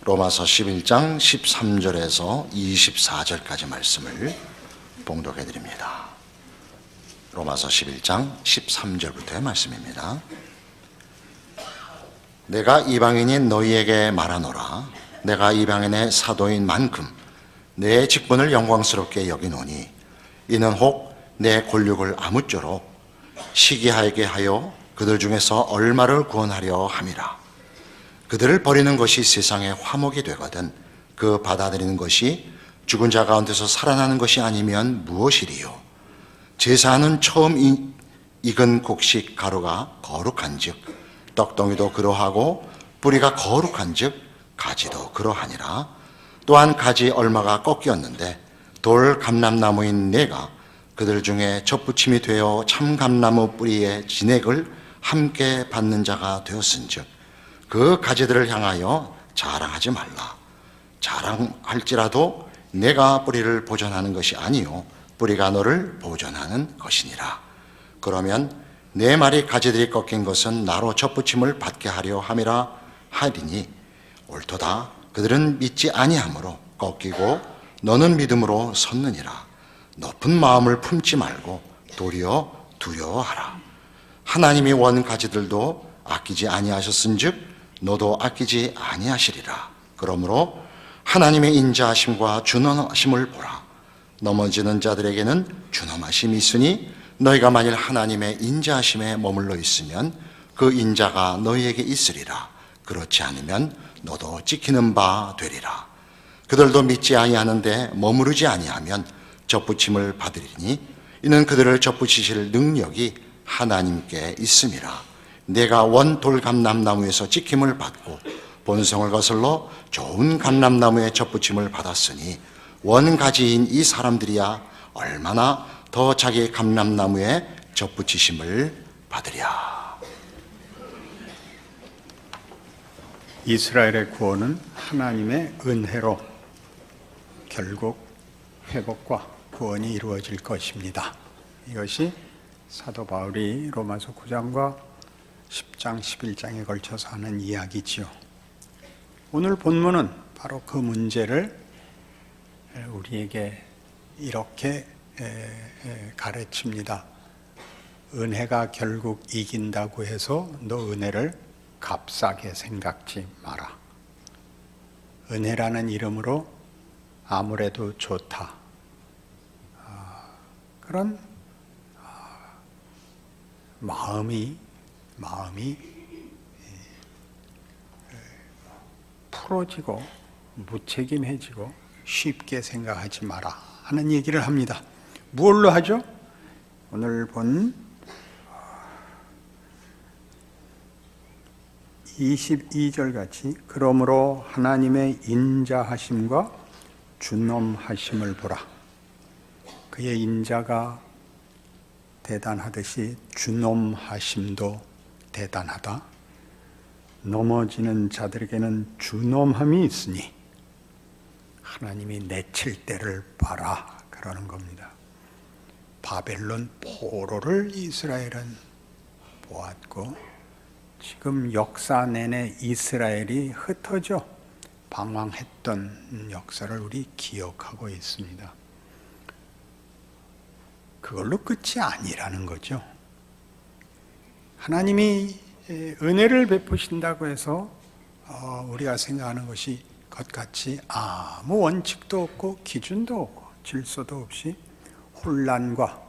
로마서 11장 13절에서 24절까지 말씀을 봉독해 드립니다. 로마서 11장 13절부터의 말씀입니다. 내가 이방인인 너희에게 말하노라. 내가 이방인의 사도인 만큼 내 직분을 영광스럽게 여기노니 이는 혹 내 권력을 아무쪼록 시기하게 하여 그들 중에서 얼마를 구원하려 함이라. 그들을 버리는 것이 세상의 화목이 되거든 그 받아들이는 것이 죽은 자 가운데서 살아나는 것이 아니면 무엇이리요. 제사는 처음 익은 곡식 가루가 거룩한 즉 떡덩이도 그러하고 뿌리가 거룩한 즉 가지도 그러하니라. 또한 가지 얼마가 꺾였는데 돌 감람나무인 내가 그들 중에 젖붙임이 되어 참 감나무 뿌리의 진액을 함께 받는 자가 되었은즉 그 가지들을 향하여 자랑하지 말라. 자랑할지라도 내가 뿌리를 보존하는 것이 아니요 뿌리가 너를 보존하는 것이니라. 그러면 내 말이 가지들이 꺾인 것은 나로 젖붙임을 받게 하려 함이라 하리니 옳도다. 그들은 믿지 아니하므로 꺾이고 너는 믿음으로 섰느니라. 높은 마음을 품지 말고 도리어 두려워하라. 하나님이 원 가지들도 아끼지 아니하셨은즉 너도 아끼지 아니하시리라. 그러므로 하나님의 인자하심과 준엄하심을 보라. 넘어지는 자들에게는 준엄하심이 있으니 너희가 만일 하나님의 인자하심에 머물러 있으면 그 인자가 너희에게 있으리라. 그렇지 않으면 너도 찍히는 바 되리라. 그들도 믿지 아니하는데 머무르지 아니하면 젖붙임을 받으리니 이는 그들을 젖붙이실 능력이 하나님께 있음이라. 내가 원 돌감람나무에서 찍힘을 받고 본성을 거슬러 좋은 감람나무의 젖붙임을 받았으니 원가지인 이 사람들이야 얼마나 더 자기 감람나무의 젖붙이심을 받으랴. 이스라엘의 구원은 하나님의 은혜로 결국 회복과 구원이 이루어질 것입니다. 이것이 사도 바울이 로마서 9장과 10장, 11장에 걸쳐서 하는 이야기지요. 오늘 본문은 바로 그 문제를 우리에게 이렇게 가르칩니다. 은혜가 결국 이긴다고 해서 너 은혜를 값싸게 생각지 마라. 은혜라는 이름으로 아무래도 좋다. 그런 마음이 풀어지고 무책임해지고 쉽게 생각하지 마라 하는 얘기를 합니다. 무엇로 하죠? 오늘 본 22절 같이 그러므로 하나님의 인자하심과 준엄하심을 보라. 그의 인자가 대단하듯이 준엄하심도 대단하다. 넘어지는 자들에게는 준엄함이 있으니 하나님이 내칠 때를 봐라 그러는 겁니다. 바벨론 포로를 이스라엘은 보았고 지금 역사 내내 이스라엘이 흩어져 방황했던 역사를 우리 기억하고 있습니다. 그걸로 끝이 아니라는 거죠. 하나님이 은혜를 베푸신다고 해서 우리가 생각하는 것이 것같이 아무 원칙도 없고 기준도 없고 질서도 없이 혼란과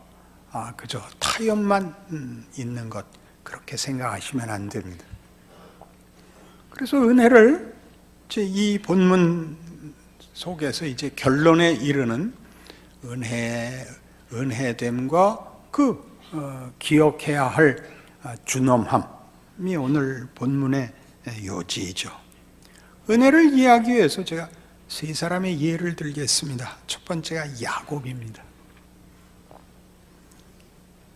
그저 타협만 있는 것 그렇게 생각하시면 안 됩니다. 그래서 은혜를 이 본문 속에서 이제 결론에 이르는 은혜됨과 그 기억해야 할 준엄함이 오늘 본문의 요지이죠. 은혜를 이해하기 위해서 제가 세 사람의 예를 들겠습니다. 첫 번째가 야곱입니다.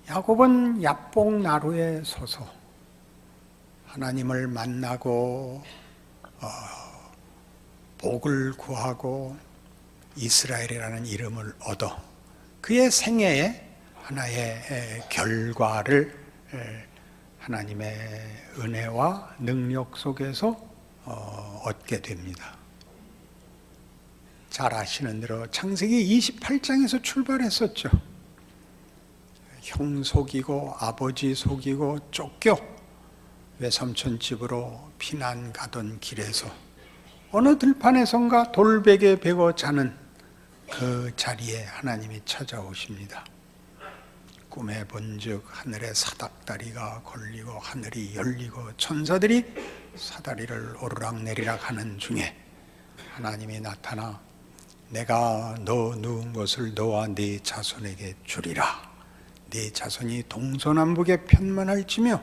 야곱은 야복나루에 서서 하나님을 만나고 복을 구하고 이스라엘이라는 이름을 얻어 그의 생애에 하나의 결과를 하나님의 은혜와 능력 속에서 얻게 됩니다. 잘 아시는 대로 창세기 28장에서 출발했었죠. 형 속이고 아버지 속이고 쫓겨 외삼촌 집으로 피난 가던 길에서 어느 들판에선가 돌베개 베고 자는 그 자리에 하나님이 찾아오십니다. 꿈에 본즉 하늘에 사닥다리가 걸리고 하늘이 열리고 천사들이 사다리를 오르락내리락 하는 중에 하나님이 나타나 내가 너 누운 것을 너와 네 자손에게 주리라. 네 자손이 동서남북에 편만할지며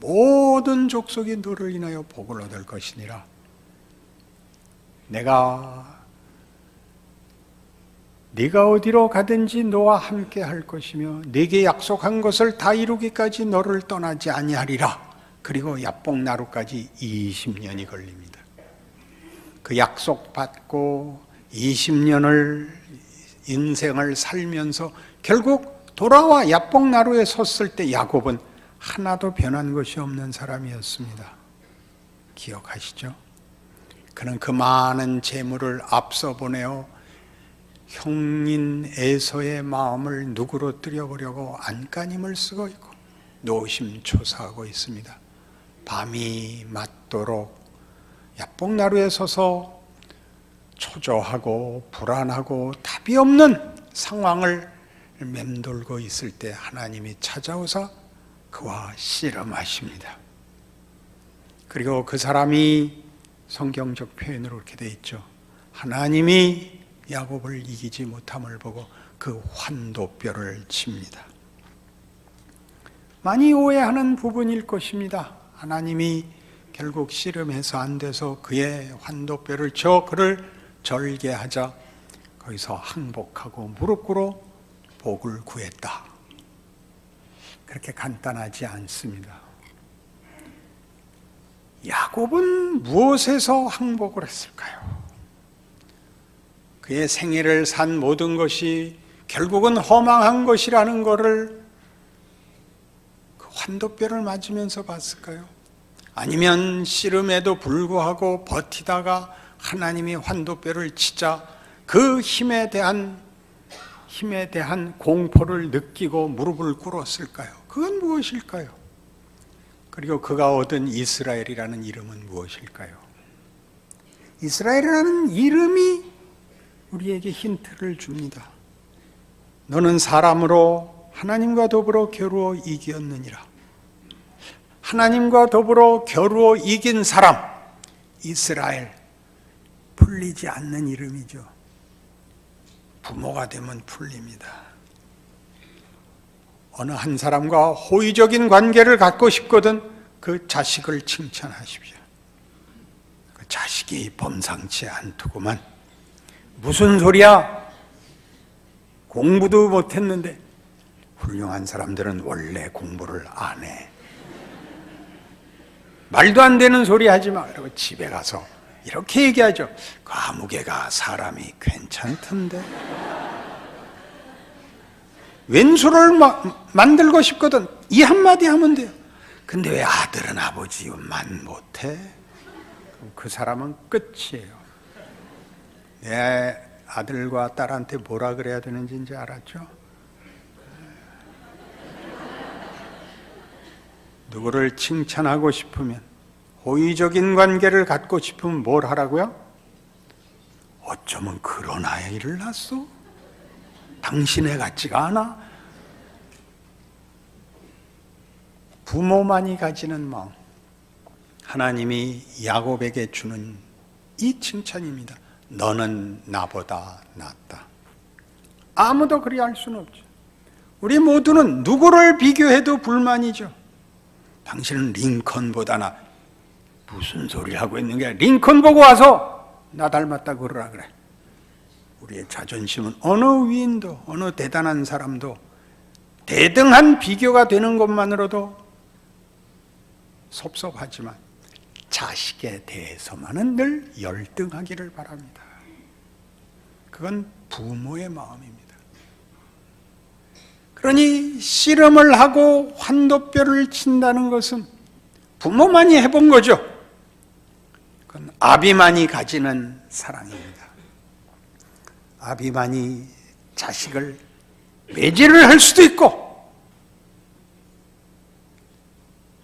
모든 족속이 너를 인하여 복을 얻을 것이니라. 내가 네가 어디로 가든지 너와 함께 할 것이며 네게 약속한 것을 다 이루기까지 너를 떠나지 아니하리라. 그리고 야복나루까지 20년이 걸립니다. 그 약속 받고 20년을 인생을 살면서 결국 돌아와 야복나루에 섰을 때 야곱은 하나도 변한 것이 없는 사람이었습니다. 기억하시죠? 그는 그 많은 재물을 앞서 보내어 형인 에서의 마음을 누그러뜨려보려고 안간힘을 쓰고 있고 노심초사하고 있습니다. 밤이 맞도록 야복나루에 서서 초조하고 불안하고 답이 없는 상황을 맴돌고 있을 때 하나님이 찾아오사 그와 씨름하십니다. 그리고 그 사람이 성경적 표현으로 이렇게 되어 있죠. 하나님이 야곱을 이기지 못함을 보고 그 환도뼈를 칩니다. 많이 오해하는 부분일 것입니다. 하나님이 결국 씨름해서 안 돼서 그의 환도뼈를 쳐 그를 절개하자 거기서 항복하고 무릎 꿇어 복을 구했다. 그렇게 간단하지 않습니다. 야곱은 무엇에서 항복을 했을까요? 그의 생애를 산 모든 것이 결국은 허망한 것이라는 것을 그 환도뼈를 맞으면서 봤을까요? 아니면 씨름에도 불구하고 버티다가 하나님이 환도뼈를 치자 그 힘에 대한 공포를 느끼고 무릎을 꿇었을까요? 그건 무엇일까요? 그리고 그가 얻은 이스라엘이라는 이름은 무엇일까요? 이스라엘이라는 이름이 우리에게 힌트를 줍니다. 너는 사람으로 하나님과 더불어 겨루어 이겼느니라. 하나님과 더불어 겨루어 이긴 사람, 이스라엘. 풀리지 않는 이름이죠. 부모가 되면 풀립니다. 어느 한 사람과 호의적인 관계를 갖고 싶거든 그 자식을 칭찬하십시오. 그 자식이 범상치 않더구만. 무슨 소리야? 공부도 못했는데. 훌륭한 사람들은 원래 공부를 안 해. 말도 안 되는 소리 하지 마. 그리고 집에 가서 이렇게 얘기하죠. 그 아무개가 사람이 괜찮던데. 왼수를 만들고 싶거든. 이 한마디 하면 돼요. 근데 왜 아들은 아버지만 못해? 그 사람은 끝이에요. 내 아들과 딸한테 뭐라 그래야 되는지 이제 알았죠? 누구를 칭찬하고 싶으면, 호의적인 관계를 갖고 싶으면 뭘 하라고요? 어쩌면 그런 아이를 낳았어? 당신애 같지가 않아? 부모만이 가지는 마음, 하나님이 야곱에게 주는 이 칭찬입니다. 너는 나보다 낫다. 아무도 그리 할 수는 없죠. 우리 모두는 누구를 비교해도 불만이죠. 당신은 링컨보다 무슨 소리를 하고 있는 게 링컨 보고 와서 나 닮았다 그러라 그래. 우리의 자존심은 어느 위인도 어느 대단한 사람도 대등한 비교가 되는 것만으로도 섭섭하지만 자식에 대해서만은 늘 열등하기를 바랍니다. 그건 부모의 마음입니다. 그러니 씨름을 하고 환도뼈를 친다는 것은 부모만이 해본 거죠. 그건 아비만이 가지는 사랑입니다. 아비만이 자식을 매질을 할 수도 있고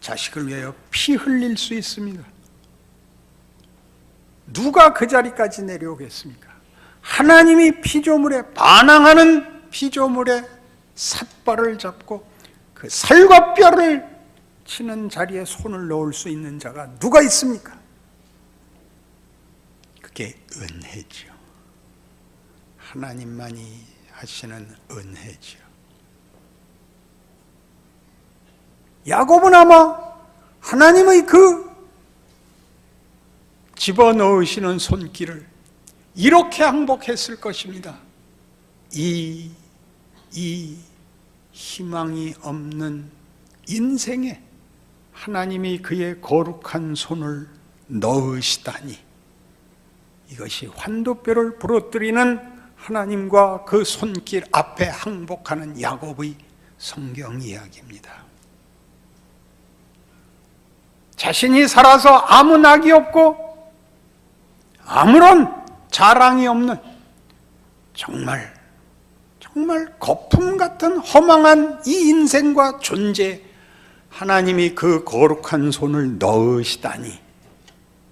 자식을 위하여 피 흘릴 수 있습니다. 누가 그 자리까지 내려오겠습니까? 하나님이 피조물에 반항하는 피조물의 삿발을 잡고 그 살과 뼈를 치는 자리에 손을 넣을 수 있는 자가 누가 있습니까? 그게 은혜지요. 하나님만이 하시는 은혜지요. 야곱은 아마 하나님의 그 집어넣으시는 손길을 이렇게 항복했을 것입니다. 이 희망이 없는 인생에 하나님이 그의 거룩한 손을 넣으시다니, 이것이 환도뼈를 부러뜨리는 하나님과 그 손길 앞에 항복하는 야곱의 성경 이야기입니다. 자신이 살아서 아무 낙이 없고 아무런 자랑이 없는 정말 거품 같은 허망한 이 인생과 존재, 하나님이 그 거룩한 손을 넣으시다니,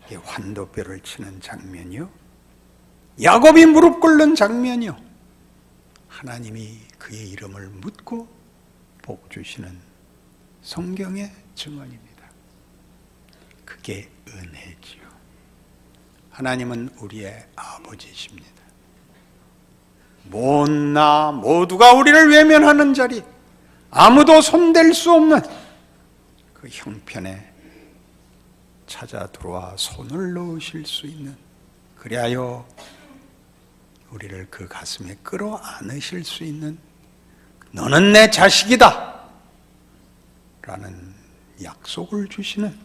이게 환도뼈를 치는 장면이요, 야곱이 무릎 꿇는 장면이요, 하나님이 그의 이름을 묻고 복 주시는 성경의 증언입니다. 그게 은혜지요. 하나님은 우리의 아버지십니다. 못나 모두가 우리를 외면하는 자리, 아무도 손댈 수 없는 그 형편에 찾아 들어와 손을 넣으실 수 있는, 그리하여 우리를 그 가슴에 끌어안으실 수 있는, 너는 내 자식이다 라는 약속을 주시는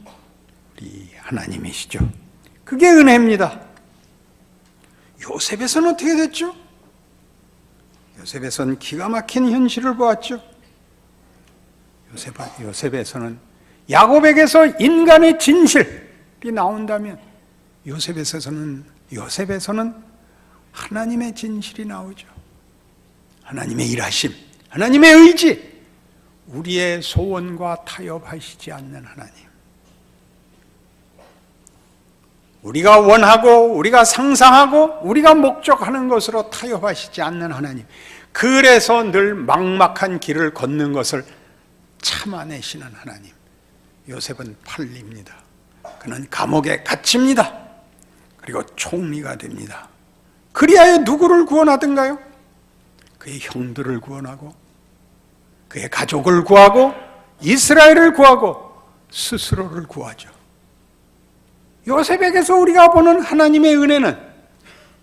우리 하나님이시죠. 그게 은혜입니다. 요셉에서는 어떻게 됐죠? 요셉에서는 기가 막힌 현실을 보았죠. 요셉에서는 야곱에게서 인간의 진실이 나온다면 요셉에서는 하나님의 진실이 나오죠. 하나님의 일하심, 하나님의 의지, 우리의 소원과 타협하시지 않는 하나님, 우리가 원하고 우리가 상상하고 우리가 목적하는 것으로 타협하시지 않는 하나님, 그래서 늘 막막한 길을 걷는 것을 참아내시는 하나님. 요셉은 팔립니다. 그는 감옥에 갇힙니다. 그리고 총리가 됩니다. 그리하여 누구를 구원하던가요? 그의 형들을 구원하고 그의 가족을 구하고 이스라엘을 구하고 스스로를 구하죠. 요셉에게서 우리가 보는 하나님의 은혜는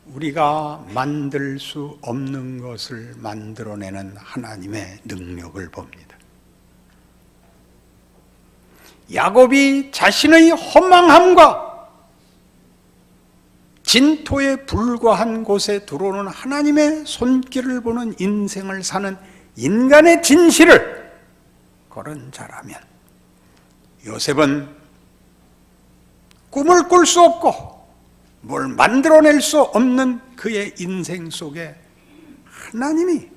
우리가 만들 수 없는 것을 만들어내는 하나님의 능력을 봅니다. 야곱이 자신의 허망함과 진토에 불과한 곳에 들어오는 하나님의 손길을 보는 인생을 사는 인간의 진실을 걸은 자라면, 요셉은 꿈을 꿀 수 없고 뭘 만들어낼 수 없는 그의 인생 속에 하나님이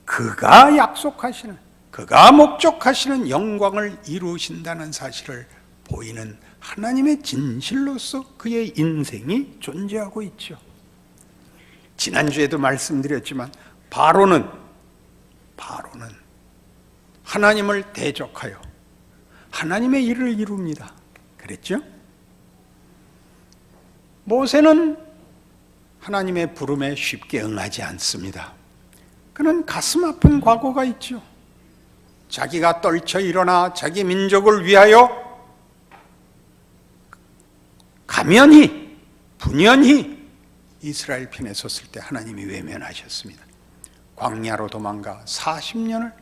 그가 약속하시는, 그가 목적하시는 영광을 이루신다는 사실을 보이는 하나님의 진실로서 그의 인생이 존재하고 있죠. 지난주에도 말씀드렸지만 바로는 하나님을 대적하여 하나님의 일을 이룹니다. 그랬죠? 모세는 하나님의 부름에 쉽게 응하지 않습니다. 그는 가슴 아픈 과거가 있죠. 자기가 떨쳐 일어나 자기 민족을 위하여 가면히 분연히 이스라엘 편에 섰을 때 하나님이 외면하셨습니다. 광야로 도망가 40년을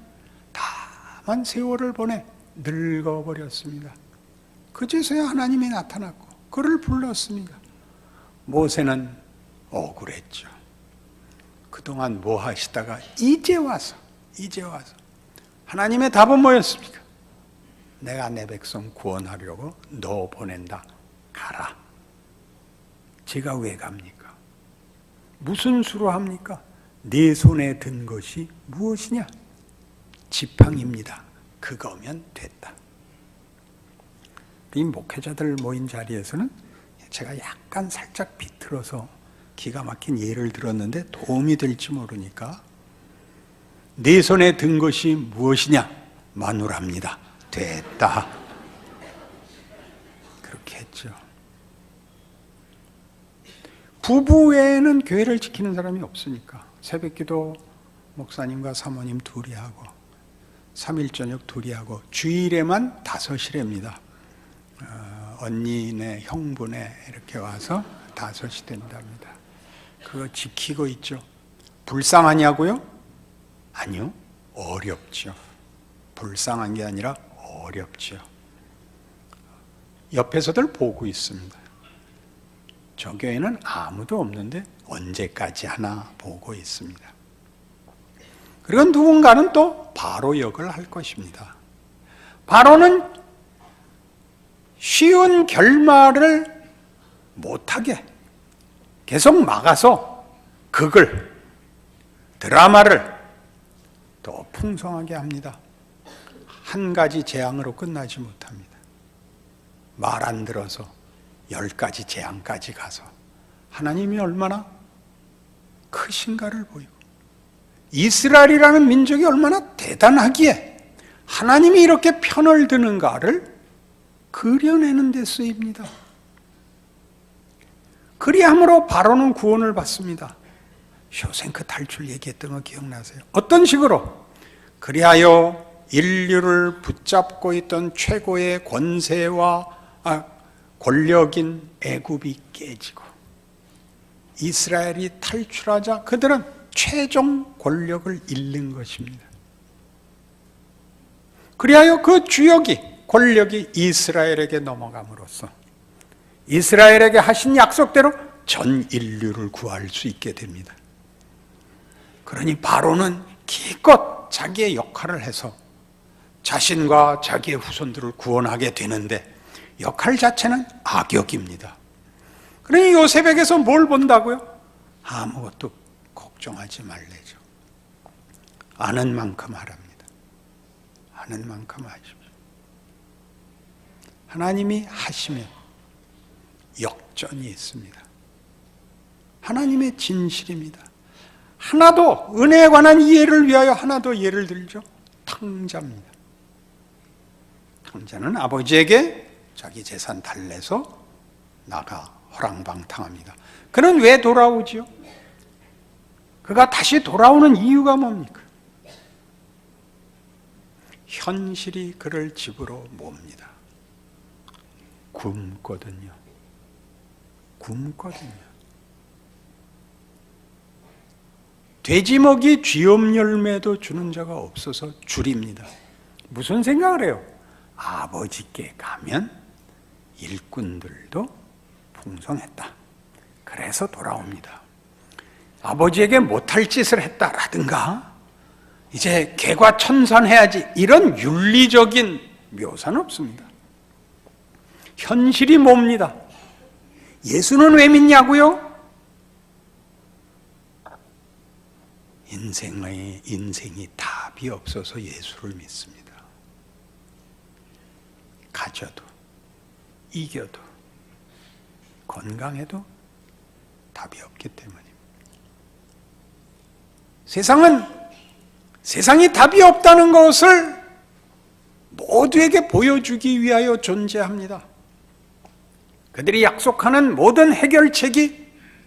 다만 세월을 보내 늙어버렸습니다. 그제서야 하나님이 나타났고 그를 불렀습니다. 모세는 억울했죠. 그동안 뭐 하시다가 이제 와서 하나님의 답은 뭐였습니까? 내가 내 백성 구원하려고 너 보낸다. 가라. 제가 왜 갑니까? 무슨 수로 합니까? 내 손에 든 것이 무엇이냐? 지팡입니다. 그거면 됐다. 이 목회자들 모인 자리에서는 제가 약간 살짝 비틀어서 기가 막힌 예를 들었는데 도움이 될지 모르니까 내 손에 든 것이 무엇이냐? 마누라입니다. 됐다. 그렇게 했죠. 부부 외에는 교회를 지키는 사람이 없으니까 새벽기도 목사님과 사모님 둘이 하고 3일 저녁 둘이 하고 주일에만 5시랍니다. 언니네 형부네 이렇게 와서 5시 된답니다. 그거 지키고 있죠. 불쌍하냐고요? 아니요. 어렵죠. 불쌍한 게 아니라 어렵죠. 옆에서들 보고 있습니다. 저 교회는 아무도 없는데 언제까지 하나 보고 있습니다. 그리고 누군가는 또 바로 역을 할 것입니다. 바로는 쉬운 결말을 못하게 계속 막아서 극을, 드라마를 더 풍성하게 합니다. 한 가지 재앙으로 끝나지 못합니다. 말 안 들어서 10가지 재앙까지 가서 하나님이 얼마나 크신가를 보이고 이스라엘이라는 민족이 얼마나 대단하기에 하나님이 이렇게 편을 드는가를 그려내는 데 쓰입니다. 그리함으로 바로는 구원을 받습니다. 쇼생크 탈출 얘기했던 거 기억나세요? 어떤 식으로? 그리하여 인류를 붙잡고 있던 최고의 권세와 권력인 애굽이 깨지고 이스라엘이 탈출하자 그들은 최종 권력을 잃는 것입니다. 그리하여 그 주역이 권력이 이스라엘에게 넘어감으로써 이스라엘에게 하신 약속대로 전 인류를 구할 수 있게 됩니다. 그러니 바로는 기껏 자기의 역할을 해서 자신과 자기의 후손들을 구원하게 되는데 역할 자체는 악역입니다. 그러니 요셉에게서 뭘 본다고요? 아무것도 걱정하지 말래죠. 아는 만큼 하랍니다. 아는 만큼 하십시오. 하나님이 하시면 역전이 있습니다. 하나님의 진실입니다. 하나도 은혜에 관한 이해를 위하여 하나도 예를 들죠. 탕자입니다. 탕자는 아버지에게 자기 재산 달래서 나가 허랑방탕합니다. 그는 왜 돌아오지요? 그가 다시 돌아오는 이유가 뭡니까? 현실이 그를 집으로 몹니다. 굶거든요. 돼지먹이 쥐엄 열매도 주는 자가 없어서 줄입니다. 무슨 생각을 해요? 아버지께 가면 일꾼들도 풍성했다. 그래서 돌아옵니다. 아버지에게 못할 짓을 했다라든가 이제 개과천선해야지 이런 윤리적인 묘사는 없습니다. 현실이 뭡니다. 예수는 왜 믿냐고요? 인생이 답이 없어서 예수를 믿습니다. 가져도 이겨도 건강해도 답이 없기 때문입니다. 세상이 답이 없다는 것을 모두에게 보여주기 위하여 존재합니다. 그들이 약속하는 모든 해결책이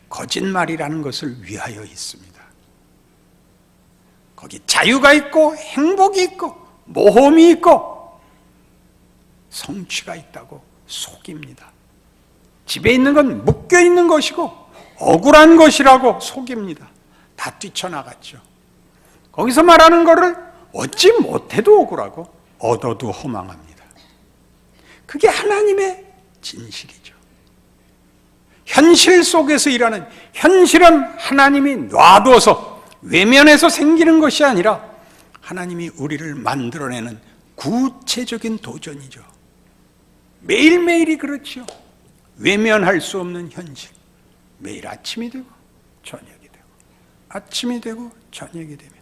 거짓말이라는 것을 위하여 있습니다. 거기 자유가 있고 행복이 있고 모험이 있고 성취가 있다고 속입니다. 집에 있는 건 묶여 있는 것이고 억울한 것이라고 속입니다. 다 뛰쳐나갔죠. 거기서 말하는 것을 얻지 못해도 억울하고 얻어도 허망합니다. 그게 하나님의 진실이죠. 현실 속에서 일하는 현실은 하나님이 놔둬서 외면에서 생기는 것이 아니라 하나님이 우리를 만들어내는 구체적인 도전이죠. 매일매일이 그렇죠. 외면할 수 없는 현실. 매일 아침이 되고 저녁이 되고 아침이 되고 저녁이 되며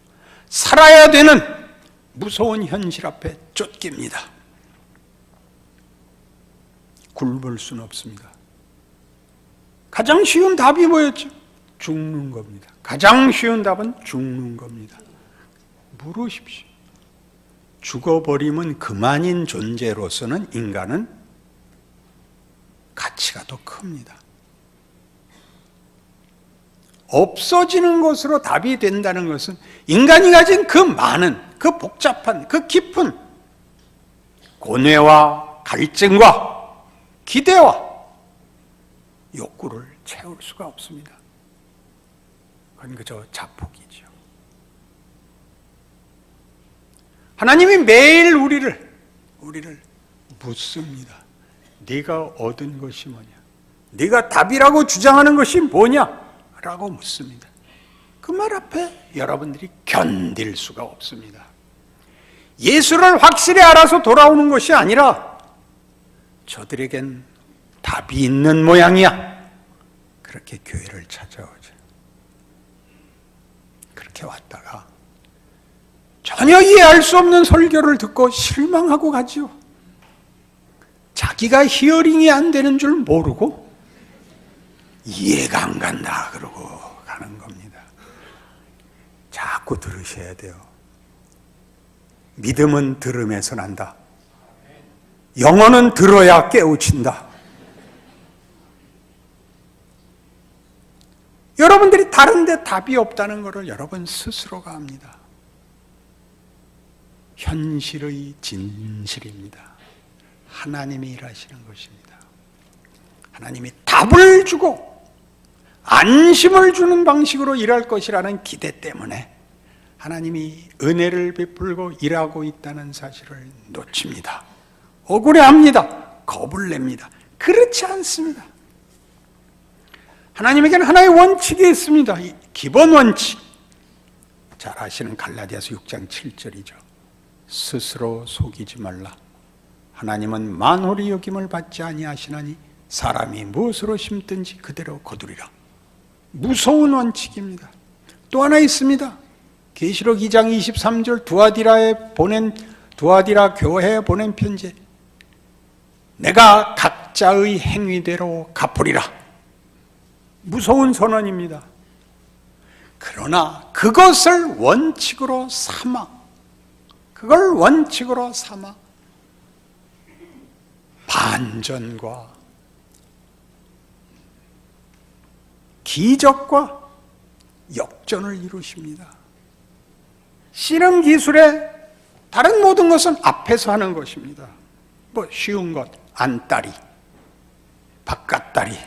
살아야 되는 무서운 현실 앞에 쫓깁니다. 굶을 수는 없습니다. 가장 쉬운 답이 뭐였죠? 죽는 겁니다. 가장 쉬운 답은 죽는 겁니다. 물으십시오. 죽어버리면 그만인 존재로서는 인간은 가치가 더 큽니다. 없어지는 것으로 답이 된다는 것은 인간이 가진 그 많은, 그 복잡한, 그 깊은 고뇌와 갈증과 기대와 욕구를 채울 수가 없습니다. 그건 그저 자폭이죠. 하나님이 매일 우리를 묻습니다. 네가 얻은 것이 뭐냐? 네가 답이라고 주장하는 것이 뭐냐? 라고 묻습니다. 그 말 앞에 여러분들이 견딜 수가 없습니다. 예수를 확실히 알아서 돌아오는 것이 아니라 저들에겐 답이 있는 모양이야. 그렇게 교회를 찾아오죠. 그렇게 왔다가 전혀 이해할 수 없는 설교를 듣고 실망하고 가지요. 자기가 히어링이 안 되는 줄 모르고 이해가 안 간다 그러고 가는 겁니다. 자꾸 들으셔야 돼요. 믿음은 들음에서 난다. 영어는 들어야 깨우친다. 여러분들이 다른 데 답이 없다는 것을 여러분 스스로가 압니다. 현실의 진실입니다. 하나님이 일하시는 것입니다. 하나님이 답을 주고 안심을 주는 방식으로 일할 것이라는 기대 때문에 하나님이 은혜를 베풀고 일하고 있다는 사실을 놓칩니다. 억울해합니다. 겁을 냅니다. 그렇지 않습니다. 하나님에게는 하나의 원칙이 있습니다. 기본 원칙. 잘 아시는 갈라디아서 6장 7절이죠. 스스로 속이지 말라. 하나님은 만홀히 여김을 받지 아니하시나니 사람이 무엇으로 심든지 그대로 거두리라. 무서운 원칙입니다. 또 하나 있습니다. 계시록 2장 23절 두아디라 교회에 보낸 편지. 내가 각자의 행위대로 갚으리라. 무서운 선언입니다. 그러나 그것을 원칙으로 삼아 반전과 기적과 역전을 이루십니다. 씨름 기술의 다른 모든 것은 앞에서 하는 것입니다. 뭐 쉬운 것, 안다리, 바깥다리,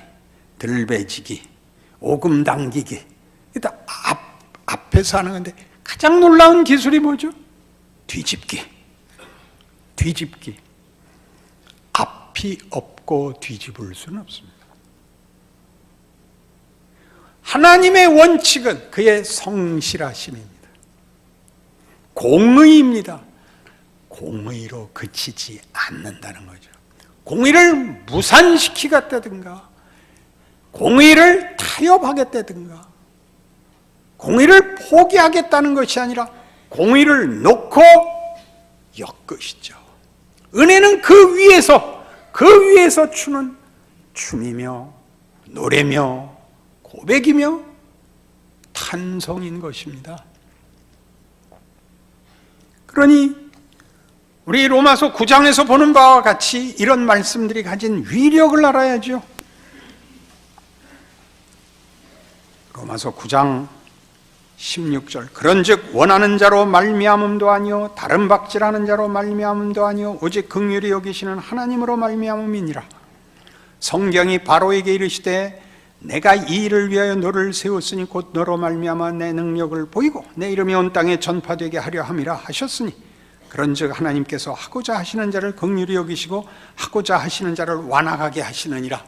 들배지기, 오금 당기기, 일단 앞에서 하는 건데 가장 놀라운 기술이 뭐죠? 뒤집기. 앞이 없고 뒤집을 수는 없습니다. 하나님의 원칙은 그의 성실하심입니다. 공의입니다. 공의로 그치지 않는다는 거죠. 공의를 무산시키겠다든가 공의를 타협하겠다든가 공의를 포기하겠다는 것이 아니라 공의를 놓고 엮으시죠. 은혜는 그 위에서 추는 춤이며 노래며 고백이며 탄성인 것입니다. 그러니 우리 로마서 9장에서 보는 바와 같이 이런 말씀들이 가진 위력을 알아야죠. 로마서 9장 16절 그런즉 원하는 자로 말미암음도 아니요 다른 박질하는 자로 말미암음도 아니요 오직 긍휼히 여기시는 하나님으로 말미암음이니라. 성경이 바로에게 이르시되 내가 이 일을 위하여 너를 세웠으니 곧 너로 말미암아 내 능력을 보이고 내 이름이 온 땅에 전파되게 하려 함이라 하셨으니 그런즉 하나님께서 하고자 하시는 자를 긍휼히 여기시고 하고자 하시는 자를 완악하게 하시느니라.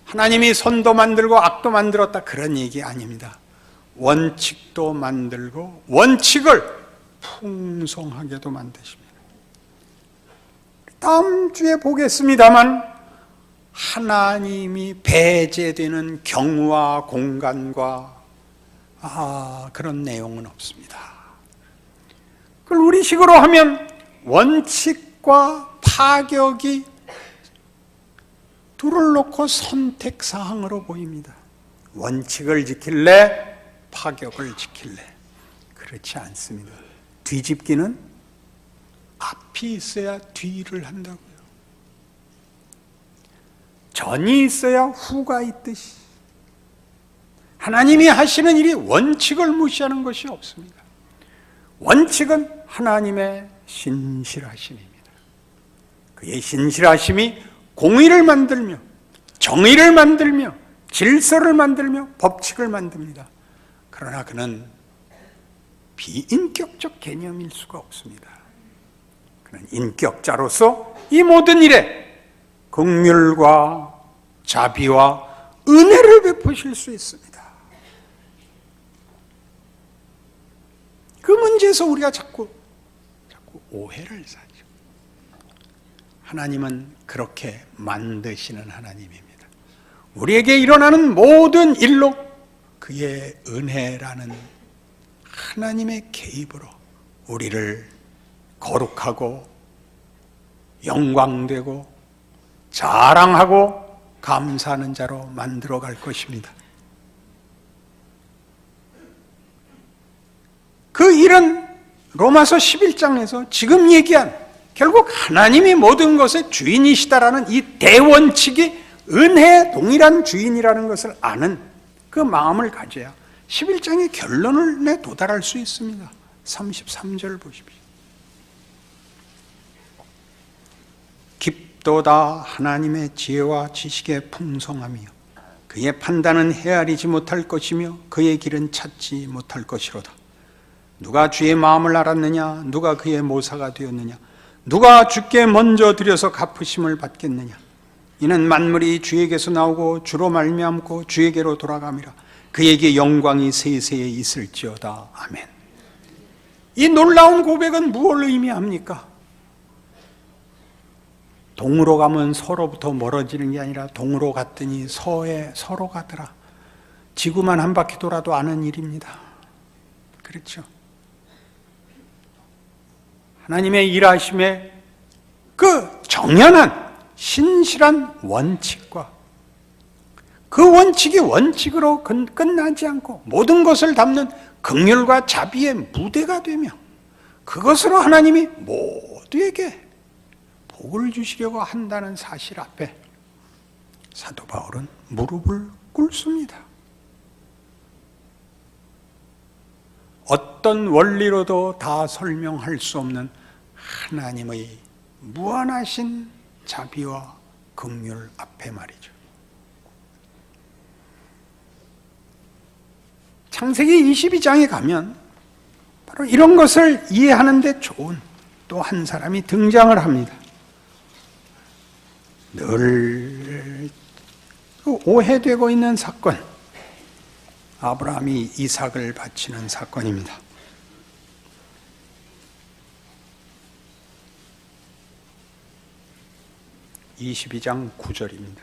하나님이 선도 만들고 악도 만들었다 그런 얘기 아닙니다. 원칙도 만들고 원칙을 풍성하게도 만드십니다. 다음 주에 보겠습니다만 하나님이 배제되는 경우와 공간과 그런 내용은 없습니다. 그걸 우리식으로 하면 원칙과 파격이 둘을 놓고 선택사항으로 보입니다. 원칙을 지킬래? 파격을 지킬래? 그렇지 않습니다. 뒤집기는 앞이 있어야 뒤를 한다고요. 전이 있어야 후가 있듯이 하나님이 하시는 일이 원칙을 무시하는 것이 없습니다. 원칙은 하나님의 신실하심입니다. 그의 신실하심이 공의를 만들며 정의를 만들며 질서를 만들며 법칙을 만듭니다. 그러나 그는 비인격적 개념일 수가 없습니다. 그는 인격자로서 이 모든 일에 긍휼과 자비와 은혜를 베푸실 수 있습니다. 그 문제에서 우리가 자꾸 오해를 사죠. 하나님은 그렇게 만드시는 하나님입니다. 우리에게 일어나는 모든 일로 그의 은혜라는 하나님의 개입으로 우리를 거룩하고 영광되고 자랑하고 감사하는 자로 만들어 갈 것입니다. 그 일은 로마서 11장에서 지금 얘기한 결국 하나님이 모든 것의 주인이시다라는 이 대원칙이 은혜의 동일한 주인이라는 것을 아는 그 마음을 가져야 11장의 결론에 도달할 수 있습니다. 33절 보십시오. 깊도다 하나님의 지혜와 지식의 풍성함이요 그의 판단은 헤아리지 못할 것이며 그의 길은 찾지 못할 것이로다. 누가 주의 마음을 알았느냐? 누가 그의 모사가 되었느냐? 누가 주께 먼저 드려서 갚으심을 받겠느냐? 이는 만물이 주에게서 나오고 주로 말미암고 주에게로 돌아감이라. 그에게 영광이 세세에 있을지어다. 아멘. 이 놀라운 고백은 무엇을 의미합니까? 동으로 가면 서로부터 멀어지는 게 아니라 동으로 갔더니 서로 가더라. 지구만 한 바퀴 돌아도 아는 일입니다. 그렇죠? 하나님의 일하심의 그 정연한 신실한 원칙과 그 원칙이 원칙으로 끝나지 않고 모든 것을 담는 긍휼과 자비의 무대가 되며 그것으로 하나님이 모두에게 복을 주시려고 한다는 사실 앞에 사도 바울은 무릎을 꿇습니다. 어떤 원리로도 다 설명할 수 없는 하나님의 무한하신 자비와 긍휼 앞에 말이죠. 창세기 22장에 가면 바로 이런 것을 이해하는 데 좋은 또 한 사람이 등장을 합니다. 늘 오해되고 있는 사건, 아브라함이 이삭을 바치는 사건입니다. (22장 9절입니다)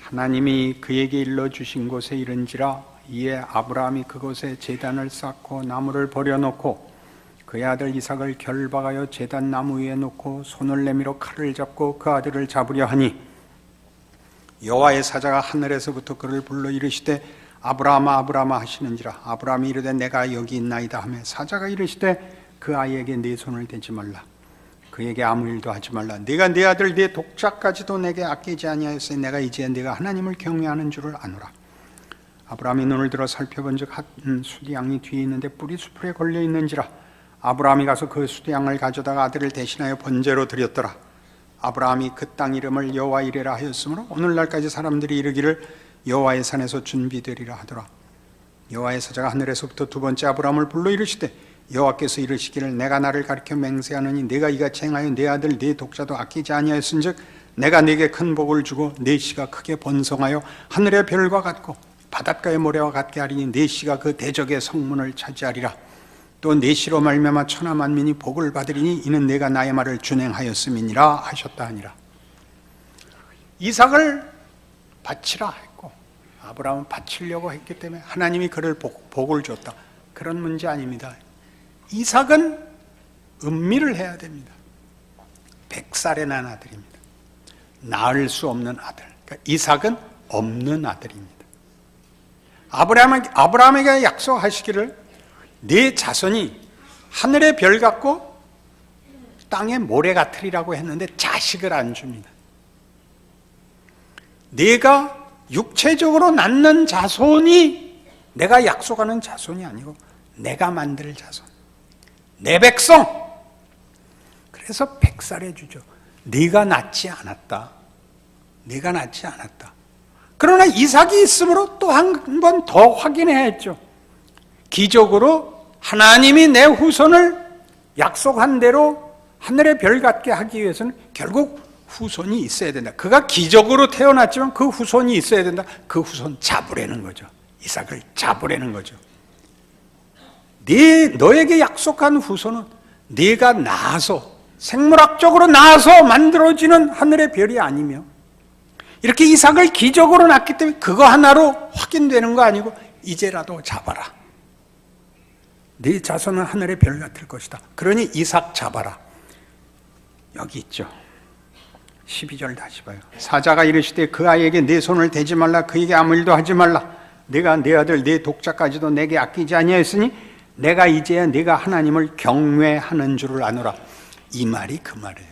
하나님이 그에게 일러주신 곳에 이른지라 이에 아브라함이 그곳에 제단을 쌓고 나무를 버려놓고 그의 아들 이삭을 결박하여 제단 나무 위에 놓고 손을 내밀어 칼을 잡고 그 아들을 잡으려 하니 여호와의 사자가 하늘에서부터 그를 불러 이르시되 아브라함아 아브라함아 하시는지라. 아브라함이 이르되 내가 여기 있나이다 하며 사자가 이르시되 그 아이에게 네 손을 대지 말라. 그에게 아무 일도 하지 말라. 네가 네 아들 네 독자까지도 내게 아끼지 아니하였으니 내가 이제 네가 하나님을 경외하는 줄을 아노라. 아브라함이 눈을 들어 살펴본즉 한 수디양이 뒤에 있는데 뿔이 수풀에 걸려 있는지라. 아브라함이 가서 그 수디양을 가져다가 아들을 대신하여 번제로 드렸더라. 아브라함이 그 땅 이름을 여호와 이레라 하였으므로 오늘날까지 사람들이 이르기를 여호와의 산에서 준비되리라 하더라. 여호와의 사자가 하늘에서부터 두 번째 아브라함을 불러 이르시되 여호와께서 이르시기를 내가 나를 가리켜 맹세하느니 내가 이같이 행하여 네 아들 네 독자도 아끼지 아니하였은즉 내가 네게 큰 복을 주고 네 씨가 크게 번성하여 하늘의 별과 같고 바닷가의 모래와 같게 하리니 네 씨가 그 대적의 성문을 차지하리라. 또 네 씨로 말미암아 천하 만민이 복을 받으리니 이는 내가 나의 말을 준행하였음이니라 하셨다 하니라. 이삭을 바치라 했고 아브라함은 바치려고 했기 때문에 하나님이 그를 복을 줬다. 그런 문제 아닙니다. 이삭은 은밀을 해야 됩니다. 100살에 난 아들입니다. 낳을 수 없는 아들. 그러니까 이삭은 없는 아들입니다. 아브라함에게 약속하시기를 네 자손이 하늘의 별 같고 땅의 모래 같으리라고 했는데 자식을 안 줍니다. 네가 육체적으로 낳는 자손이 내가 약속하는 자손이 아니고 내가 만들 자손, 내 백성. 그래서 100살에 주죠. 네가 낳지 않았다. 네가 낳지 않았다. 그러나 이삭이 있으므로 또 한 번 더 확인해야 했죠. 기적으로 하나님이 내 후손을 약속한 대로 하늘의 별 같게 하기 위해서는 결국 후손이 있어야 된다. 그가 기적으로 태어났지만 그 후손이 있어야 된다. 그 후손 잡으려는 거죠. 이삭을 잡으려는 거죠. 너에게 약속한 후손은 네가 낳아서 생물학적으로 낳아서 만들어지는 하늘의 별이 아니며 이렇게 이삭을 기적으로 낳기 때문에 그거 하나로 확인되는 거 아니고 이제라도 잡아라. 네 자손은 하늘의 별 같을 것이다. 그러니 이삭 잡아라. 여기 있죠. 12절 다시 봐요. 사자가 이르시되 그 아이에게 내 손을 대지 말라. 그에게 아무 일도 하지 말라. 내가 내 아들 내 독자까지도 내게 아끼지 아니하였으니 내가 이제야 네가 하나님을 경외하는 줄을 아노라. 이 말이 그 말이에요.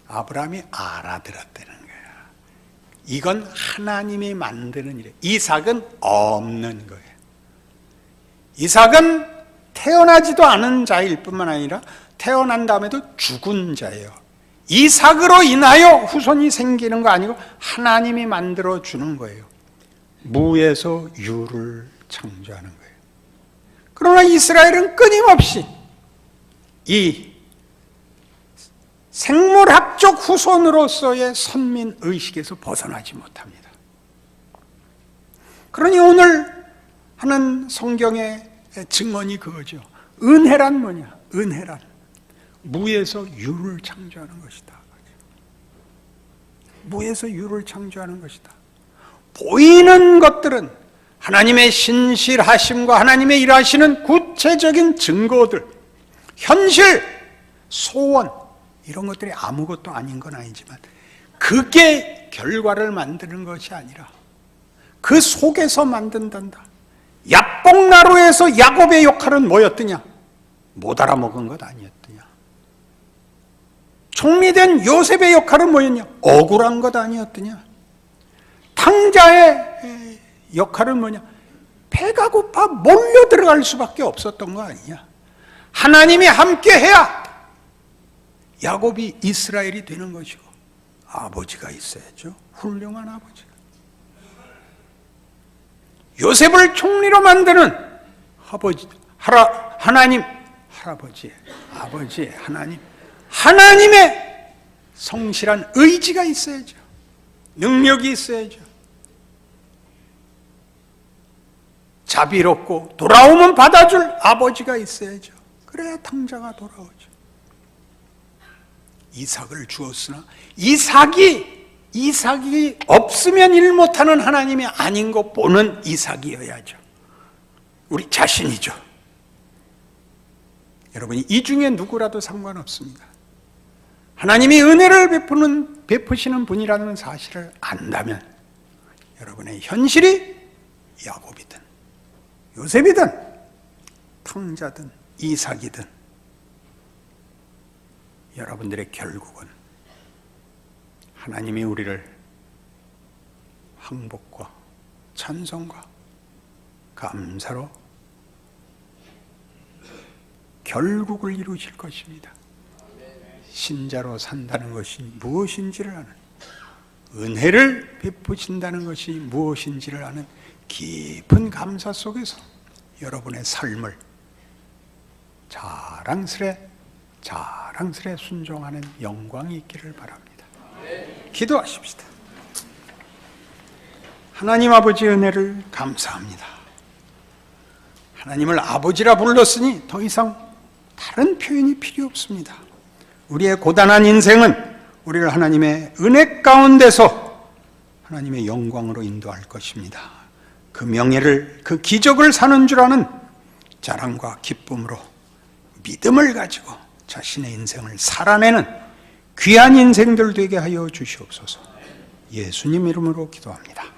아브라함이 알아들었다는 거야. 이건 하나님이 만드는 일이에요. 이삭은 없는 거예요. 이삭은 태어나지도 않은 자일 뿐만 아니라 태어난 다음에도 죽은 자예요. 이삭으로 인하여 후손이 생기는 거 아니고 하나님이 만들어 주는 거예요. 무에서 유를 창조하는 거예요. 그러나 이스라엘은 끊임없이 이 생물학적 후손으로서의 선민 의식에서 벗어나지 못합니다. 그러니 오늘 하는 성경의 증언이 그거죠. 은혜란 뭐냐? 은혜란 무에서 유를 창조하는 것이다. 무에서 유를 창조하는 것이다. 보이는 것들은 하나님의 신실하심과 하나님의 일하시는 구체적인 증거들, 현실, 소원 이런 것들이 아무것도 아닌 건 아니지만 그게 결과를 만드는 것이 아니라 그 속에서 만든단다. 야복나루에서 야곱의 역할은 뭐였더냐? 못 알아먹은 것 아니었더냐? 총리된 요셉의 역할은 뭐였냐? 억울한 것 아니었더냐? 탕자의 역할은 뭐냐? 배가 고파 몰려 들어갈 수밖에 없었던 거 아니냐? 하나님이 함께해야 야곱이 이스라엘이 되는 것이고 아버지가 있어야죠. 훌륭한 아버지가. 요셉을 총리로 만드는 하나님, 할아버지, 아버지, 하나님의 성실한 의지가 있어야죠. 능력이 있어야죠. 자비롭고 돌아오면 받아줄 아버지가 있어야죠. 그래야 탕자가 돌아오죠. 이삭을 주었으나 이삭이 없으면 일 못하는 하나님이 아닌 거 보는 이삭이어야죠. 우리 자신이죠. 여러분이 이 중에 누구라도 상관없습니다. 하나님이 은혜를 베푸시는 분이라는 사실을 안다면 여러분의 현실이 야곱이든 요셉이든 탕자든 이삭이든 여러분들의 결국은 하나님이 우리를 항복과 찬송과 감사로 결국을 이루실 것입니다. 신자로 산다는 것이 무엇인지를 아는, 은혜를 베푸신다는 것이 무엇인지를 아는 깊은 감사 속에서 여러분의 삶을 자랑스레 순종하는 영광이 있기를 바랍니다. 기도하십시다. 하나님 아버지 은혜를 감사합니다. 하나님을 아버지라 불렀으니 더 이상 다른 표현이 필요 없습니다. 우리의 고단한 인생은 우리를 하나님의 은혜 가운데서 하나님의 영광으로 인도할 것입니다. 그 명예를, 그 기적을 사는 줄 아는 자랑과 기쁨으로 믿음을 가지고 자신의 인생을 살아내는 귀한 인생들 되게 하여 주시옵소서. 예수님 이름으로 기도합니다.